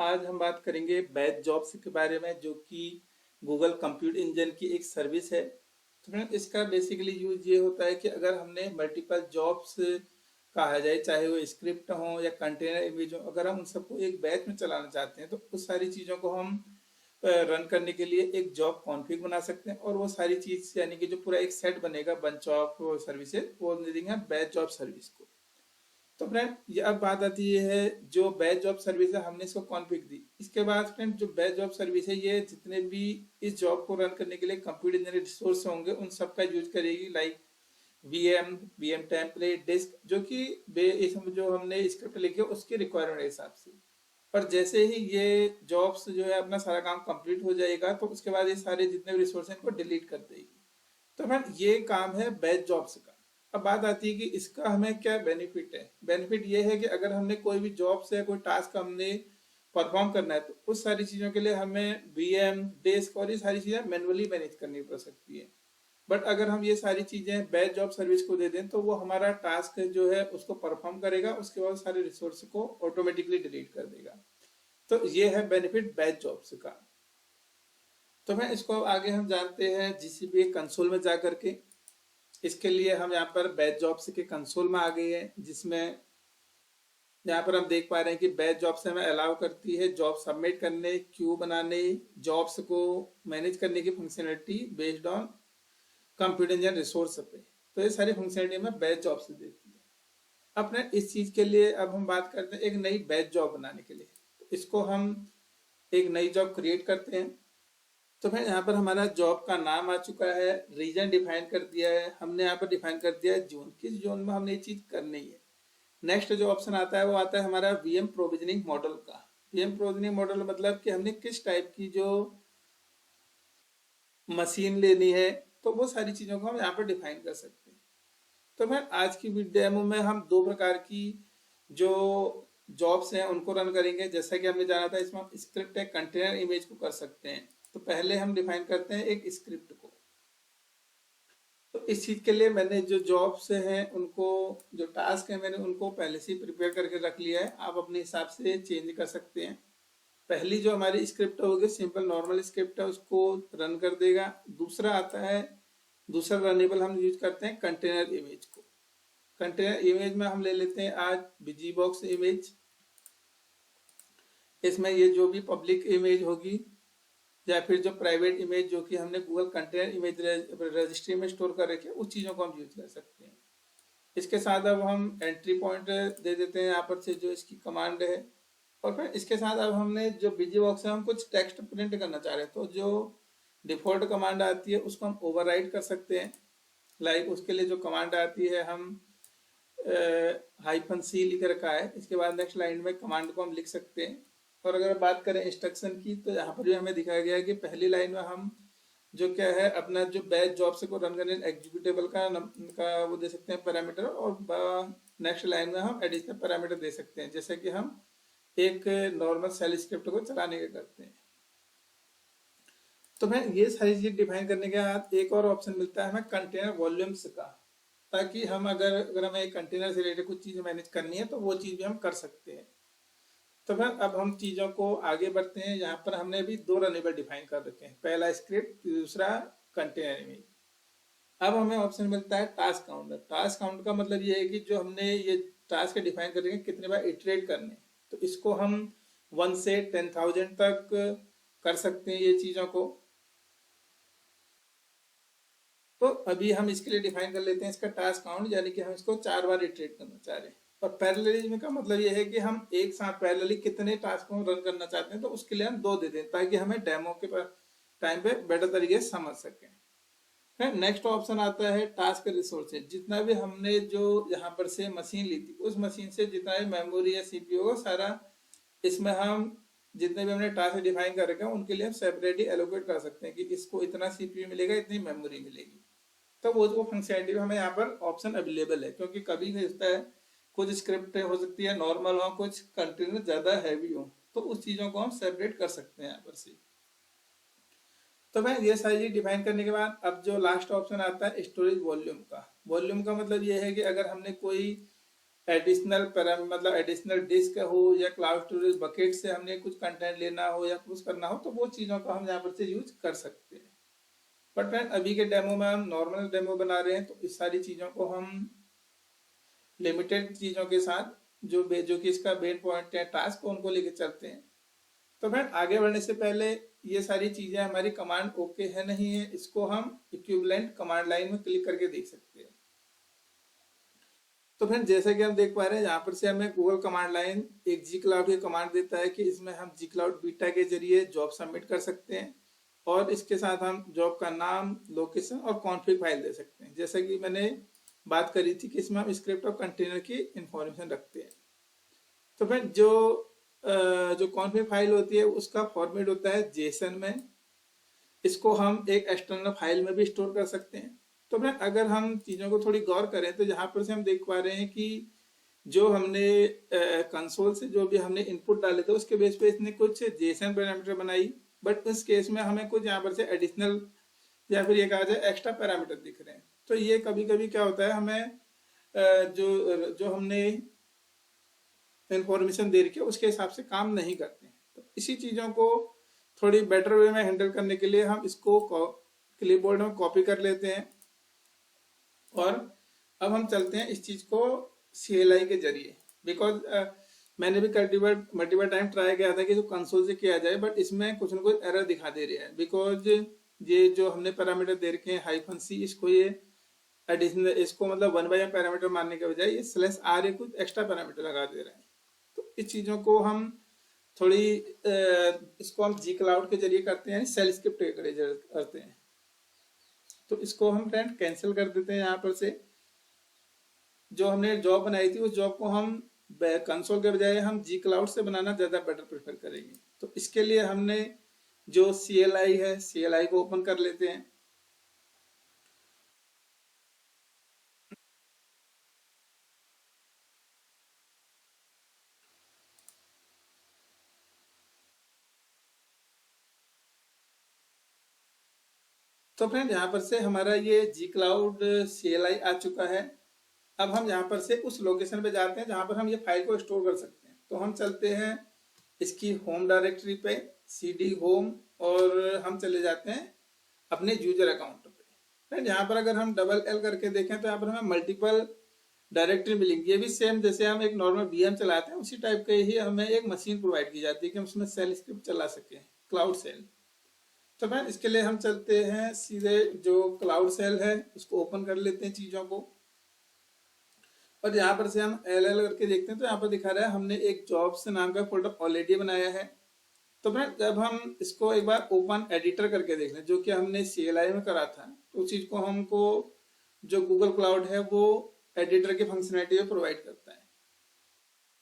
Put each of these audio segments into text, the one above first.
आज हम बात करेंगे बैच जॉब्स के बारे में, जो कि गूगल कंप्यूट इंजन की एक सर्विस है। तो फ्रेंड, इसका बेसिकली यूज ये होता है कि अगर हमने मल्टीपल जॉब्स कहा जाए, चाहे वो स्क्रिप्ट हो या कंटेनर इमेज हो, अगर हम उन सबको एक बैच में चलाना चाहते हैं तो उस सारी चीज़ों को हम रन करने के लिए एक जॉब कॉन्फ़िग बना सकते हैं। और वो सारी चीज़ यानी कि जो पूरा एक सेट बनेगा बंच ऑफ सर्विसेज, वो दे देंगे बैच जॉब सर्विस को। तो फ्रेंड, ये अब बात आती है जो बैच जॉब सर्विस है, हमने इसको कॉन्फ़िग दी। इसके बाद फ्रेंड, जो बैच जॉब सर्विस है ये जितने भी इस जॉब को रन करने के लिए कंप्यूटर इंजीनियरिंग रिसोर्स होंगे उन सब का यूज करेगी, लाइक वीएम टेम्पलेट डिस्क, जो कि इसमें जो हमने स्क्रिप्ट लिखी है उसकी रिक्वायरमेंट के हिसाब से। पर जैसे ही ये जॉब्स जो है अपना सारा काम कंप्लीट हो जाएगा तो उसके बाद ये सारे जितने भी रिसोर्स हैं इनको डिलीट कर देगी। तो फ्रेंड, ये काम है बैच जॉब्स का। अब बात आती है कि इसका हमें क्या बेनिफिट है। बेनिफिट ये है कि अगर हमने कोई भी जॉब से कोई टास्क हमने परफॉर्म करना है तो उस सारी चीज़ों के लिए हमें वीएम डेस्क और ये सारी चीज़ें मैनुअली मैनेज करनी पड़ सकती है। बट अगर हम ये सारी चीज़ें बैच जॉब सर्विस को दे दें तो वो हमारा टास्क जो है उसको परफॉर्म करेगा, उसके बाद सारे रिसोर्स को ऑटोमेटिकली डिलीट कर देगा। तो ये है बेनिफिट बैच जॉब्स का। तो मैं इसको आगे हम जानते हैं जीसीबी कंसोल में जा करके। इसके लिए हम यहाँ पर बैच जॉब्स के कंसोल में आ गए हैं, जिसमें यहाँ पर हम देख पा रहे हैं कि बैच जॉब्स हमें अलाउ करती है जॉब सबमिट करने, क्यू बनाने, जॉब्स को मैनेज करने की functionality based on computer engine resource पे। तो ये सारी फंक्शनलिटी हमें बैच जॉब से देती है। अपने इस चीज के लिए अब हम बात करते हैं एक नई बैच जॉब बनाने के लिए। तो इसको हम एक नई जॉब क्रिएट करते हैं। तो फिर यहाँ पर हमारा जॉब का नाम आ चुका है, रीजन डिफाइन कर दिया है हमने, यहाँ पर डिफाइन कर दिया है जोन, किस जोन में हमने ये चीज करनी है। नेक्स्ट जो ऑप्शन आता है वो आता है हमारा वीएम प्रोविजनिंग मॉडल का। वीएम प्रोविजनिंग मॉडल मतलब कि हमने किस टाइप की जो मशीन लेनी है, तो वो सारी चीजों को हम यहाँ पर डिफाइन कर सकते हैं। तो मैं आज की डेमो में हम दो प्रकार की जो जॉब्स हैं उनको रन करेंगे। जैसा कि हमने जाना था, इसमें स्क्रिप्ट है, कंटेनर इमेज को कर सकते हैं। तो पहले हम डिफाइन करते हैं एक स्क्रिप्ट को। तो इस चीज के लिए मैंने जो जॉब्स हैं उनको, जो टास्क है मैंने उनको पहले से ही प्रिपेयर करके रख लिया है। आप अपने हिसाब से चेंज कर सकते हैं। पहली जो हमारी स्क्रिप्ट होगी सिंपल नॉर्मल स्क्रिप्ट है, उसको रन कर देगा। दूसरा आता है, दूसरा रनेबल हम यूज करते हैं कंटेनर इमेज को। कंटेनर इमेज में हम ले लेते हैं आज बिजी बॉक्स इमेज। इसमें ये जो भी पब्लिक इमेज होगी या फिर जो प्राइवेट इमेज जो कि हमने गूगल कंटेनर इमेज रजिस्ट्री में स्टोर कर रखे उस चीज़ों को हम यूज कर सकते हैं। इसके साथ अब हम एंट्री पॉइंट दे देते हैं यहाँ पर से, जो इसकी कमांड है। और फिर इसके साथ अब हमने जो बिजी बॉक्स है हम कुछ टेक्स्ट प्रिंट करना चाह रहे हैं, तो जो डिफॉल्ट कमांड आती है उसको हम ओवरराइड कर सकते हैं। लाइक उसके लिए जो कमांड आती है, हम -c लिख रखा है, इसके बाद नेक्स्ट लाइन में कमांड को हम लिख सकते हैं। और अगर बात करें इंस्ट्रक्शन की, तो यहाँ पर भी हमें दिखाया गया है कि पहली लाइन में हम जो क्या है अपना जो बैच जॉब से को रन करने एग्जीक्यूटेबल का वो दे सकते हैं पैरामीटर, और नेक्स्ट लाइन में हम एडिशनल पैरामीटर दे सकते हैं, जैसे कि हम एक नॉर्मल सेल स्क्रिप्ट को चलाने के करते हैं। तो मैं ये सारी चीज डिफाइन करने के बाद एक और ऑप्शन मिलता है हमें कंटेनर वॉल्यूम्स का, ताकि हम अगर हमें एक कंटेनर से रिलेटेड कुछ चीज मैनेज करनी है तो वो चीज भी हम कर सकते हैं। तो फिर अब हम चीजों को आगे बढ़ते हैं। यहाँ पर हमने अभी दो रनेबल डिफाइन कर रखे हैं, पहला स्क्रिप्ट, दूसरा कंटेनर इमेज। अब हमें ऑप्शन मिलता है टास्क काउंटर। टास्क काउंट का मतलब ये है कि जो हमने ये टास्क डिफाइन कर रखे हैं कितने बार इटरेट करने, तो इसको हम 1 से 10,000 तक कर सकते हैं ये चीजों को। तो अभी हम इसके लिए डिफाइन कर लेते हैं इसका टास्क काउंट, यानी कि हम इसको 4 बार इटरेट करना चाह रहे हैं। और पैरेललिज्म का मतलब ये है कि हम एक साथ पैरेलली कितने टास्क को रन करना चाहते हैं, तो उसके लिए हम 2 दे दें ताकि हमें डेमो के टाइम पे बेटर तरीके से समझ सकें। फिर नेक्स्ट ऑप्शन आता है टास्क रिसोर्सेज। जितना भी हमने जो यहाँ पर से मशीन ली थी उस मशीन से जितना भी मेमोरी या सीपीयू हो सारा, इसमें हम जितने भी हमने टास्क डिफाइन कर रखे हैं उनके लिए हम सेपरेटली एलोकेट कर सकते हैं कि इसको इतना सीपीयू मिलेगा, इतनी मेमोरी मिलेगी। तो वो फंक्शनलिटी हमें यहाँ पर ऑप्शन अवेलेबल है, क्योंकि कभी नहीं होता है कुछ स्क्रिप्ट हो सकती है नॉर्मल हो, कुछ कंटेनर ज्यादा हैवी हो, तो उस चीजों को हम सेपरेट कर सकते हैं यहाँ पर से। तो मैं ये सारी चीज डिफाइन करने के बाद अब जो लास्ट ऑप्शन आता है स्टोरेज वॉल्यूम का। वॉल्यूम का मतलब ये है कि अगर हमने कोई एडिशनल पैरामीटर मतलब एडिशनल डिस्क हो या क्लाउड स्टोरेज बकेट से हमने कुछ कंटेंट लेना हो या कुछ करना हो तो वो चीज़ों का हम यहाँ पर से यूज कर सकते हैं। बट फ्रेंड अभी के डेमो में हम नॉर्मल डेमो बना रहे हैं तो इस सारी चीज़ों को हम लिमिटेड चीज़ों के साथ जो कि इसका मेन पॉइंट है टास्क उनको लेके चलते हैं। तो फ्रेंड आगे बढ़ने से पहले ये सारी चीज़ें हमारी कमांड ओके है नहीं है इसको हम इक्विवेलेंट कमांड लाइन में क्लिक करके देख सकते हैं। तो फ्रेंड जैसे कि हम देख पा रहे हैं यहाँ पर से हमें गूगल कमांड लाइन एक जी क्लाउड की कमांड देता है कि इसमें हम जी क्लाउड बीटा के जरिए जॉब सबमिट कर सकते हैं और इसके साथ हम जॉब का नाम, लोकेशन और कॉन्फ़िग फाइल दे सकते हैं। जैसा कि मैंने बात करी थी कि इसमें हम स्क्रिप्ट और कंटेनर की इंफॉर्मेशन रखते हैं। तो फ्रेंड जो कॉन्फ़िग फाइल होती है उसका फॉर्मेट होता है जेसन में। इसको हम एक एक्सटर्नल फाइल में भी स्टोर कर सकते हैं। तो फ्रेंड अगर हम चीज़ों को थोड़ी गौर करें तो यहाँ पर से हम देख पा रहे हैं कि जो हमने कंसोल से जो भी हमने इनपुट डाले थे उसके बेस पे इसने कुछ जेसन पैरामीटर बनाई, बट इस केस में हमें कुछ यहाँ पर से एडिशनल या फिर ये कहा जाए एक्स्ट्रा पैरामीटर दिख रहे हैं। तो ये कभी कभी क्या होता है हमें जो हमने इंफॉर्मेशन दे रखी है उसके हिसाब से काम नहीं करते हैं। तो इसी चीज़ों को थोड़ी बेटर वे में हैंडल करने के लिए हम इसको क्लिपबोर्ड में कॉपी कर लेते हैं और अब हम चलते हैं इस चीज़ को CLI के जरिए। बिकॉज मैंने भी मल्टीपल टाइम ट्राई किया था कि जो कंसोल से किया जाए, बट इसमें कुछ ना कुछ एरर दिखा दे रहा है। बिकॉज ये जो हमने पैरामीटर दे रखे हैं -c, इसको ये एडिशनल इसको मतलब 1/m पैरामीटर मानने के बजाय ये /r ये कुछ एक्स्ट्रा पैरामीटर लगा दे रहा है। तो इस चीज़ों को हम थोड़ी इसको हम जी क्लाउड के जरिए करते हैं, सेल स्क्रिप्ट के जरिए करते हैं। तो इसको हम फ्रेंड कैंसिल कर देते हैं। यहाँ पर से जो हमने जॉब बनाई थी उस जॉब को हम कंसोल के बजाय हम जी क्लाउड से बनाना ज़्यादा बेटर प्रेफर करेंगे। तो इसके लिए हमने जो CLI है CLI को ओपन कर लेते हैं। तो फ्रेंड यहाँ पर से हमारा ये जी क्लाउड CLI आ चुका है। अब हम यहाँ पर से उस लोकेशन पे जाते हैं जहाँ पर हम ये फाइल को स्टोर कर सकते हैं। तो हम चलते हैं इसकी होम डायरेक्टरी पे, CD होम, और हम चले जाते हैं अपने यूजर अकाउंट पे। फ्रेंड यहाँ पर अगर हम $L करके देखें तो यहाँ पर हमें मल्टीपल डायरेक्टरी मिलेंगी। ये भी सेम जैसे हम एक नॉर्मल VM चलाते हैं उसी टाइप के ही हमें एक मशीन प्रोवाइड की जाती है कि हम उसमें सेल स्क्रिप्ट चला सकें, क्लाउड सेल। तो फ्रेंड इसके लिए हम चलते हैं सीधे जो क्लाउड सेल है उसको ओपन कर लेते हैं चीज़ों को, और यहाँ पर से हम LL करके देखते हैं तो यहाँ पर दिखा रहा है हमने एक जॉब्स नाम का फोल्डर ऑलरेडी बनाया है। तो फ्रेंड जब हम इसको एक बार ओपन एडिटर करके देख लें जो कि हमने CLI में करा था, तो उस चीज़ को हमको जो गूगल क्लाउड है वो एडिटर की फंक्शनलिटी प्रोवाइड करता है।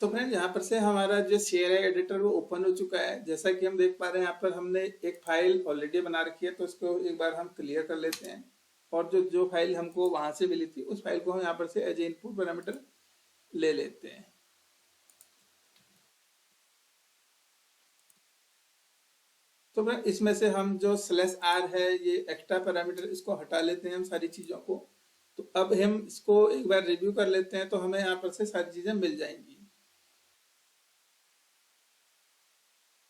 तो फ्रेंड यहाँ पर से हमारा जो CLI एडिटर वो ओपन हो चुका है। जैसा कि हम देख पा रहे हैं यहाँ पर हमने एक फाइल ऑलरेडी बना रखी है, तो इसको एक बार हम क्लियर कर लेते हैं और जो फाइल हमको वहां से मिली थी उस फाइल को हम यहाँ पर से एज ए इनपुट पैरामीटर ले लेते हैं। तो फ्रेंड इसमें से हम जो /r है ये एक्स्ट्रा पैरामीटर इसको हटा लेते हैं हम सारी चीज़ों को। तो अब हम इसको एक बार रिव्यू कर लेते हैं तो हमें यहाँ पर से सारी चीज़ें मिल जाएंगी।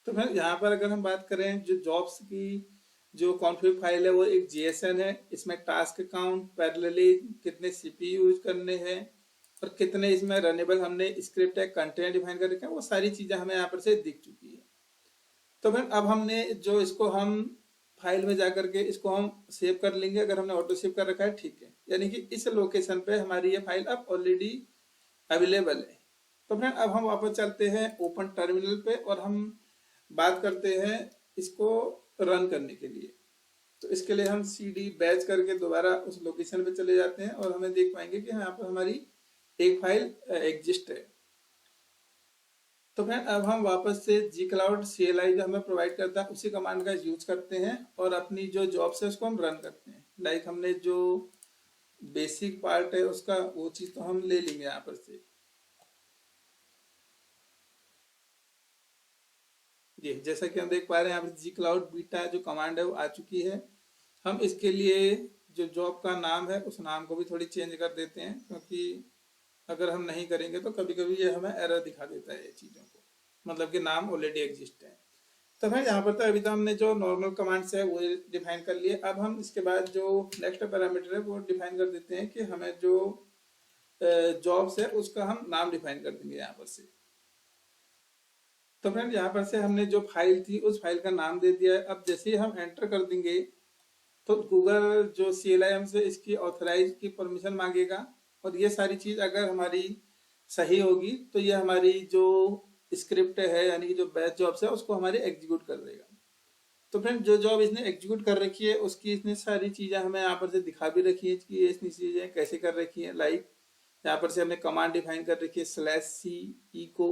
तो फिर यहाँ पर अगर हम बात करें जो जॉब्स की जो कॉन्फ़िग फाइल है वो एक JSON है। इसमें टास्क काउंट, पैरेलली कितने CPU यूज करने हैं और कितने इसमें रनेबल हमने स्क्रिप्ट है कंटेंट डिफाइन कर रखे हैं, वो सारी चीज़ें हमें यहाँ पर से दिख चुकी है। तो फिर अब हमने जो इसको हम फाइल में जा करके इसको हम सेव कर लेंगे। अगर हमने ऑटो सेव कर रखा है ठीक है, यानी कि इस लोकेशन पे हमारी ये फाइल अब ऑलरेडी अवेलेबल है। तो फ्रेंड अब हम वापस चलते हैं ओपन टर्मिनल पे और हम बात करते हैं इसको रन करने के लिए। तो इसके लिए हम CD बैच करके दोबारा उस लोकेशन पे चले जाते हैं और हमें देख पाएंगे कि यहाँ पर हमारी एक फाइल एग्जिस्ट है। तो फ्रेंड अब हम वापस से जी क्लाउड CLI जो हमें प्रोवाइड करता है उसी कमांड का यूज करते हैं और अपनी जो जॉब्स है उसको हम रन करते हैं। लाइक हमने जो बेसिक पार्ट है उसका वो चीज़ तो हम ले लेंगे यहाँ पर से। जी जैसा कि हम देख पा रहे हैं यहाँ पर जी क्लाउड बीटा जो कमांड है वो आ चुकी है। हम इसके लिए जो जॉब का नाम है उस नाम को भी थोड़ी चेंज कर देते हैं, क्योंकि अगर हम नहीं करेंगे तो कभी कभी ये हमें एरर दिखा देता है ये चीज़ों को, मतलब कि नाम ऑलरेडी एग्जिस्ट है। तो भाई यहाँ पर तो अभी तो हमने जो नॉर्मल कमांड्स है वो डिफाइन कर लिए। अब हम इसके बाद जो नेक्स्ट पैरामीटर है वो डिफाइन कर देते हैं कि हमें जो जॉब्स है उसका हम नाम डिफाइन कर देंगे यहाँ पर से। तो फ्रेंड यहाँ पर से हमने जो फाइल थी उस फाइल का नाम दे दिया है। अब जैसे ही हम एंटर कर देंगे तो गूगल जो CLI से इसकी ऑथराइज की परमिशन मांगेगा, और ये सारी चीज़ अगर हमारी सही होगी तो ये हमारी जो स्क्रिप्ट है यानी कि जो बैच जॉब्स है उसको हमारे एग्जीक्यूट कर देगा। तो फ्रेंड जो जॉब इसने एग्जीक्यूट कर रखी है उसकी इसने सारी चीज़ें हमें यहाँ पर से दिखा भी रखी है कि ये इतनी चीज़ें कैसे कर रखी है। लाइक यहाँ पर से हमने कमांड डिफाइन कर रखी है /c echo।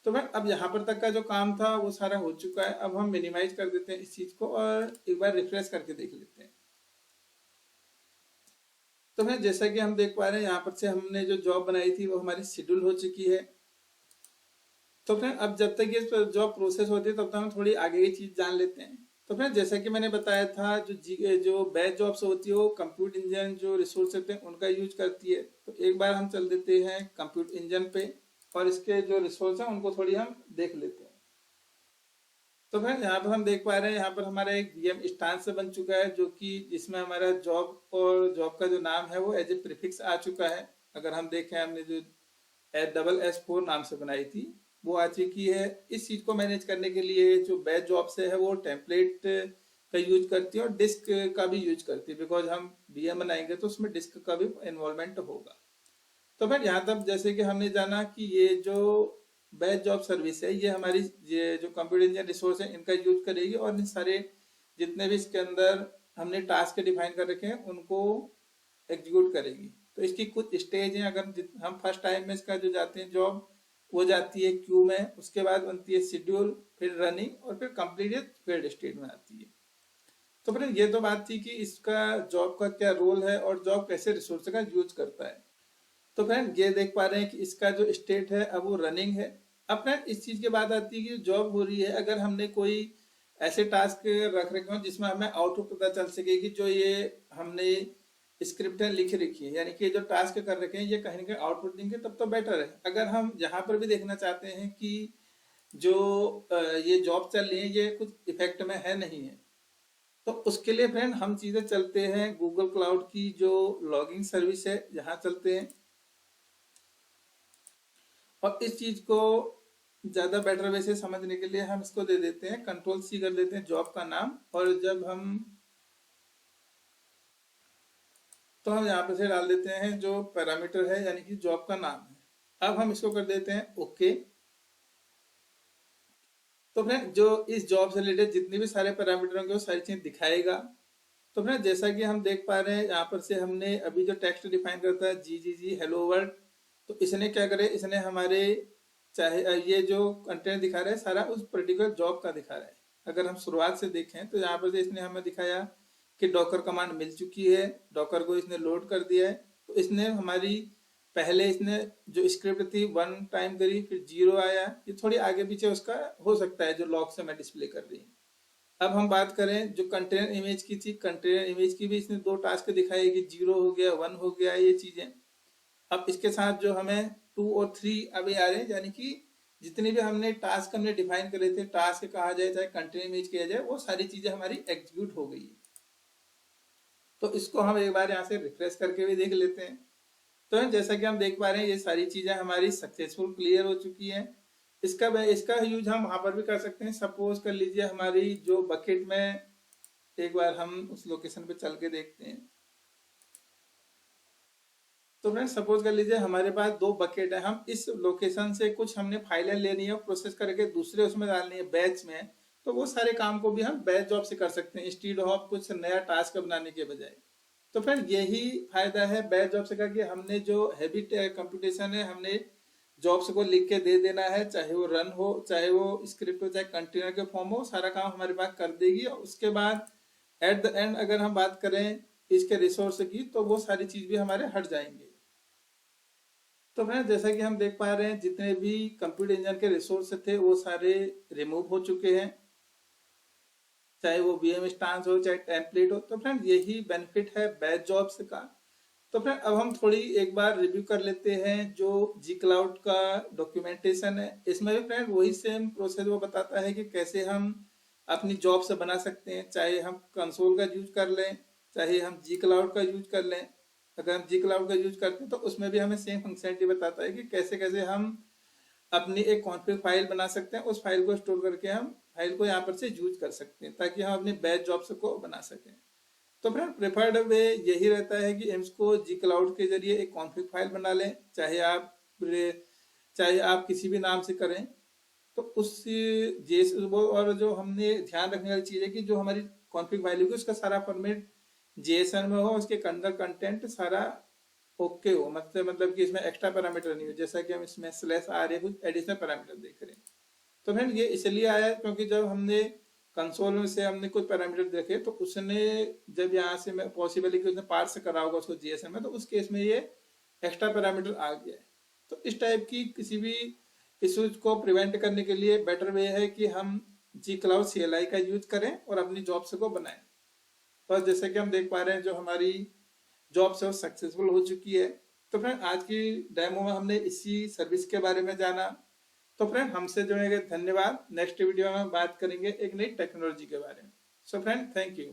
तो फ्रेंड अब यहाँ पर तक का जो काम था वो सारा हो चुका है। अब हम मिनिमाइज कर देते हैं इस चीज़ को और एक बार रिफ्रेश करके देख लेते हैं। तो फ्रेंड जैसा कि हम देख पा रहे हैं यहाँ पर से हमने जो जॉब बनाई थी वो हमारी शेड्यूल हो चुकी है। तो फ्रेंड अब जब तक ये जॉब प्रोसेस होती है तब तक हम थोड़ी आगे की चीज जान लेते हैं। तो फ्रेंड जैसा कि मैंने बताया था जो बैच जॉब्स होती है वो कंप्यूट इंजन जो रिसोर्स होते हैं उनका यूज करती है। तो एक बार हम चल देते हैं कंप्यूट इंजन पे और इसके जो रिसोर्स हैं उनको थोड़ी हम देख लेते हैं। तो फ्रेंड यहाँ पर हम देख पा रहे हैं यहाँ पर हमारा एक VM इंस्टेंस बन चुका है जो कि जिसमें हमारा जॉब और जॉब का जो नाम है वो एज ए प्रीफिक्स आ चुका है। अगर हम देखें हमने जो SS4 नाम से बनाई थी वो आ चुकी है। इस चीज को मैनेज करने के लिए जो बैच जॉब से है वो टेम्पलेट का यूज करती है और डिस्क का भी यूज करती है, बिकॉज हम VM बनाएंगे तो उसमें डिस्क का भी इन्वॉल्वमेंट होगा। तो फिर यहाँ तक जैसे कि हमने जाना कि ये जो बैच जॉब सर्विस है ये हमारी ये जो कंप्यूटर इंजन रिसोर्स है इनका यूज करेगी और इन सारे जितने भी इसके अंदर हमने टास्क डिफाइन कर रखे हैं उनको एग्जीक्यूट करेगी। तो इसकी कुछ स्टेज हैं। अगर हम फर्स्ट टाइम में इसका जो जाते हैं जॉब वो जाती है क्यू में, उसके बाद बनती है शेड्यूल, फिर रनिंग और फिर कंप्लीट फेल्ड स्टेट में आती है। तो फिर ये तो बात थी कि इसका जॉब का क्या रोल है और जॉब कैसे रिसोर्स का यूज करता है। तो फ्रेंड ये देख पा रहे हैं कि इसका जो स्टेट है अब वो रनिंग है। अब फ्रेंड इस चीज की बात आती है कि जॉब हो रही है, अगर हमने कोई ऐसे टास्क रख रखे हो जिसमें हमें आउटपुट पता चल सके कि जो ये हमने स्क्रिप्ट लिख रखी है यानी कि जो टास्क कर रखे हैं ये कहीं ना कहीं आउटपुट देंगे तब तो बेटर है। अगर हम यहाँ पर भी देखना चाहते हैं कि जो ये जॉब चल रही है ये कुछ इफेक्ट में है नहीं है, तो उसके लिए फ्रेंड हम चीजें चलते हैं गूगल क्लाउड की जो लॉगिंग सर्विस है यहाँ चलते हैं और इस चीज को ज्यादा बेटर वे से समझने के लिए हम इसको दे देते हैं Ctrl+C कर देते हैं जॉब का नाम। और जब हम तो हम यहाँ पे से डाल देते हैं जो पैरामीटर है यानी कि जॉब का नाम है। अब हम इसको कर देते हैं ओके। तो फ्रेंड जो इस जॉब से रिलेटेड जितने भी सारे पैरामीटर होंगे वो सारी चीज दिखाएगा। तो फ्रेंड जैसा कि हम देख पा रहे हैं यहाँ पर से हमने अभी जो टेक्स्ट डिफाइन करता है जी हेलो वर्ल्ड, तो इसने क्या करे इसने हमारे चाहे ये जो कंटेंट दिखा रहा है सारा उस पर्टिकुलर जॉब का दिखा रहा है। अगर हम शुरुआत से देखें तो यहाँ पर से इसने हमें दिखाया कि डॉकर कमांड मिल चुकी है, डॉकर को इसने लोड कर दिया है। तो इसने हमारी पहले इसने जो स्क्रिप्ट थी 1 टाइम करी फिर 0 आया, ये थोड़ी आगे पीछे उसका हो सकता है जो लॉग से मैं डिस्प्ले कर रही हूँ। अब हम बात करें जो कंटेनर इमेज की थी, कंटेनर इमेज की भी इसने 2 टास्क दिखाई कि 0 हो गया 1 हो गया ये चीजें। अब इसके साथ जो हमें 2 और 3 अभी आ रहे हैं यानी कि जितने भी हमने टास्क हमने डिफाइन करे थे, टास्क कहा जाए चाहे कंटेनर इमेज किया जाए, वो सारी चीजें हमारी एग्जीक्यूट हो गई है। तो इसको हम एक बार यहाँ से रिफ्रेश करके भी देख लेते हैं। तो जैसा कि हम देख पा रहे हैं ये सारी चीजें हमारी सक्सेसफुल क्लियर हो चुकी है। इसका यूज हम वहां पर भी कर सकते हैं। सपोज कर लीजिए हमारी जो बकेट में, एक बार हम उस लोकेशन पे चल के देखते हैं। तो फ्रेंड सपोज कर लीजिए हमारे पास 2 बकेट है, हम इस लोकेशन से कुछ हमने फाइलें लेनी है और प्रोसेस करके दूसरे उसमें डालनी है बैच में, तो वो सारे काम को भी हम बैच जॉब से कर सकते हैं इंस्टीड ऑफ कुछ नया टास्क बनाने के बजाय। तो फ्रेंड यही फायदा है बैच जॉब से का कि हमने जो हैवी कंप्यूटेशन है हमने जॉब्स को लिख के दे देना है, चाहे वो रन हो चाहे वो स्क्रिप्ट हो चाहे कंटेनर के फॉर्म हो, सारा काम हमारे पास कर देगी। और उसके बाद एट द एंड अगर हम बात करें इसके रिसोर्स की तो वो सारी चीज भी हमारे हट जाएंगे। तो फ्रेंड जैसा कि हम देख पा रहे हैं जितने भी कंप्यूटर इंजन के रिसोर्स थे वो सारे रिमूव हो चुके हैं, चाहे वो VM इंस्टेंस हो चाहे टेम्पलेट हो। तो फ्रेंड यही बेनिफिट है बैच जॉब्स का तो फ्रेंड अब हम थोड़ी एक बार रिव्यू कर लेते हैं जो जी क्लाउड का डॉक्यूमेंटेशन है। इसमें भी फ्रेंड वही सेम प्रोसेस वो बताता है कि कैसे हम अपनी जॉब से बना सकते हैं, चाहे हम कंसोल का यूज कर लें, चाहे हम जी क्लाउड का यूज कर लें। अगर हम जी क्लाउड का यूज करते हैं तो उसमें भी हमें सेम फंक्शनलिटी बताता है कि कैसे कैसे हम अपनी एक कॉन्फ़िग फाइल बना सकते हैं, उस फाइल को स्टोर करके हम फाइल को यहाँ पर से यूज कर सकते हैं ताकि हम अपनी बैच जॉब्स को बना सकें। तो फ्रेंड प्रेफर्ड वे यही रहता है कि एम्स को जी क्लाउड के जरिए एक कॉन्फ़िग फाइल बना लें, चाहे आप किसी भी नाम से करें। तो उस जेस वो, और जो हमने ध्यान रखने वाली चीज़ है कि जो हमारी कॉन्फ़िग फाइल होगी उसका सारा फॉर्मेट जेएसएन में हो, उसके अंदर कंटेंट सारा ओके हो, मतलब कि इसमें एक्स्ट्रा पैरामीटर नहीं हो, जैसा कि हम इसमें स्लैश आर कुछ एडिशनल पैरामीटर देख रहे हैं। तो फ्रेंड ये इसलिए आया है क्योंकि जब हमने कंसोल में से हमने कुछ पैरामीटर देखे तो उसने जब यहाँ से पॉसिबल है कि उसने पार्स करा होगा उसको जीएसएम में, तो उस केस में ये एक्स्ट्रा पैरामीटर आ गया है। तो इस टाइप की किसी भी इश्यूज को प्रिवेंट करने के लिए बेटर वे है कि हम जी क्लाउड CLI का यूज करें और अपनी जॉब्स को बनाएं। बस जैसे कि हम देख पा रहे हैं जो हमारी जॉब से वो सक्सेसफुल हो चुकी है। तो फ्रेंड आज की डेमो में हमने इसी सर्विस के बारे में जाना। तो फ्रेंड हमसे जुड़ने के धन्यवाद। नेक्स्ट वीडियो में बात करेंगे एक नई टेक्नोलॉजी के बारे में। So friend thank you.